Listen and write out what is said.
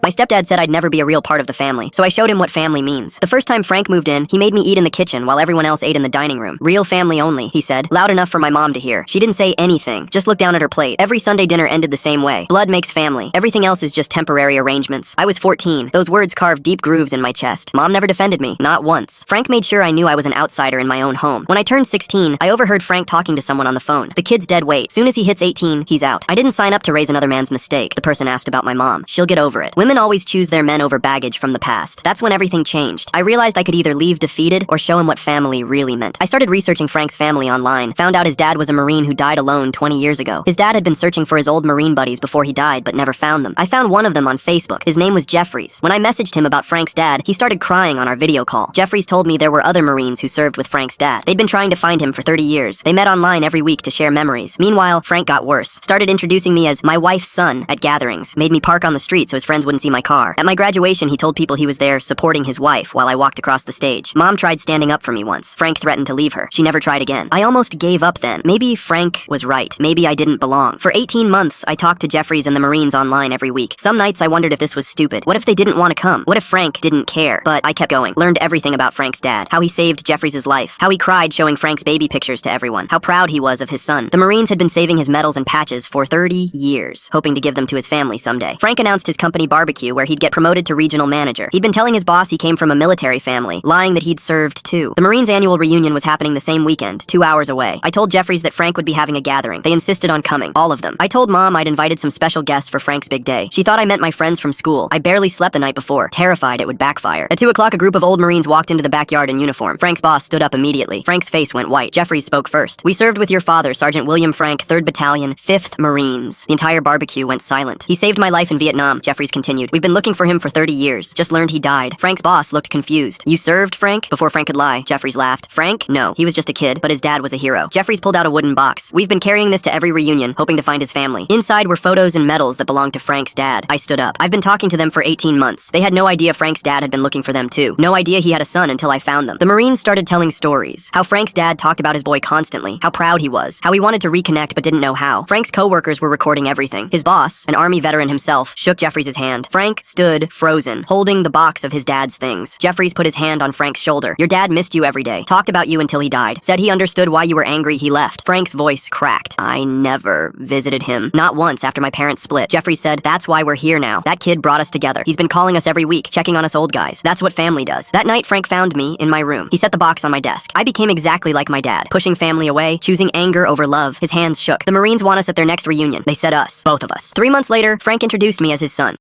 My stepdad said I'd never be a real part of the family, so I showed him what family means. The first time Frank moved in, he made me eat in the kitchen while everyone else ate in the dining room. Real family only, he said, loud enough for my mom to hear. She didn't say anything, just looked down at her plate. Every Sunday dinner ended the same way. Blood makes family. Everything else is just temporary arrangements. I was 14. Those words carved deep grooves in my chest. Mom never defended me, not once. Frank made sure I knew I was an outsider in my own home. When I turned 16, I overheard Frank talking to someone on the phone. The kid's dead weight. Soon as he hits 18, he's out. I didn't sign up to raise another man's mistake. The person asked about my mom. She'll get over it. Women always choose their men over baggage from the past. That's when everything changed. I realized I could either leave defeated or show him what family really meant. I started researching Frank's family online, found out his dad was a Marine who died alone 20 years ago. His dad had been searching for his old Marine buddies before he died, but never found them. I found one of them on Facebook. His name was Jeffries. When I messaged him about Frank's dad, he started crying on our video call. Jeffries told me there were other Marines who served with Frank's dad. They'd been trying to find him for 30 years. They met online every week to share memories. Meanwhile, Frank got worse. Started introducing me as my wife's son at gatherings. Made me park on the street so his friends wouldn't see my car. At my graduation, he told people he was there supporting his wife while I walked across the stage. Mom tried standing up for me once. Frank threatened to leave her. She never tried again. I almost gave up then. Maybe Frank was right. Maybe I didn't belong. For 18 months, I talked to Jeffries and the Marines online every week. Some nights I wondered if this was stupid. What if they didn't want to come? What if Frank didn't care? But I kept going. Learned everything about Frank's dad. How he saved Jeffries' life. How he cried showing Frank's baby pictures to everyone. How proud he was of his son. The Marines had been saving his medals and patches for 30 years, hoping to give them to his family someday. Frank announced his company barbecue where he'd get promoted to regional manager. He'd been telling his boss he came from a military family, lying that he'd served too. The Marines' annual reunion was happening the same weekend, 2 hours away. I told Jeffries that Frank would be having a gathering. They insisted on coming, all of them. I told Mom I'd invited some special guests for Frank's big day. She thought I meant my friends from school. I barely slept the night before, terrified it would backfire. At 2 o'clock, a group of old Marines walked into the backyard in uniform. Frank's boss stood up immediately. Frank's face went white. Jeffries spoke first. "We served with your father, Sergeant William Frank, 3rd Battalion, 5th Marines." The entire barbecue went silent. "He saved my life in Vietnam," Jeffries continued. "We've been looking for him for 30 years. Just learned he died." Frank's boss looked confused. "You served, Frank?" Before Frank could lie, Jeffries laughed. "Frank? No, he was just a kid, but his dad was a hero." Jeffries pulled out a wooden box. "We've been carrying this to every reunion, hoping to find his family. Inside were photos and medals that belonged to Frank's dad." I stood up. "I've been talking to them for 18 months. They had no idea Frank's dad had been looking for them too. No idea he had a son until I found them." The Marines started telling stories. How Frank's dad talked about his boy constantly. How proud he was. How he wanted to reconnect but didn't know how. Frank's co-workers were recording everything. His boss, an Army veteran himself, shook Jeffries' hand. Frank stood frozen, holding the box of his dad's things. Jeffries put his hand on Frank's shoulder. "Your dad missed you every day. Talked about you until he died. Said he understood why you were angry he left." Frank's voice cracked. "I never visited him. Not once after my parents split." Jeffries said, "That's why we're here now. That kid brought us together. He's been calling us every week, checking on us old guys. That's what family does." That night, Frank found me in my room. He set the box on my desk. I became exactly like my dad, pushing family away, choosing anger over love. His hands shook. "The Marines want us at their next reunion." They said us. Both of us. 3 months later, Frank introduced me as his son.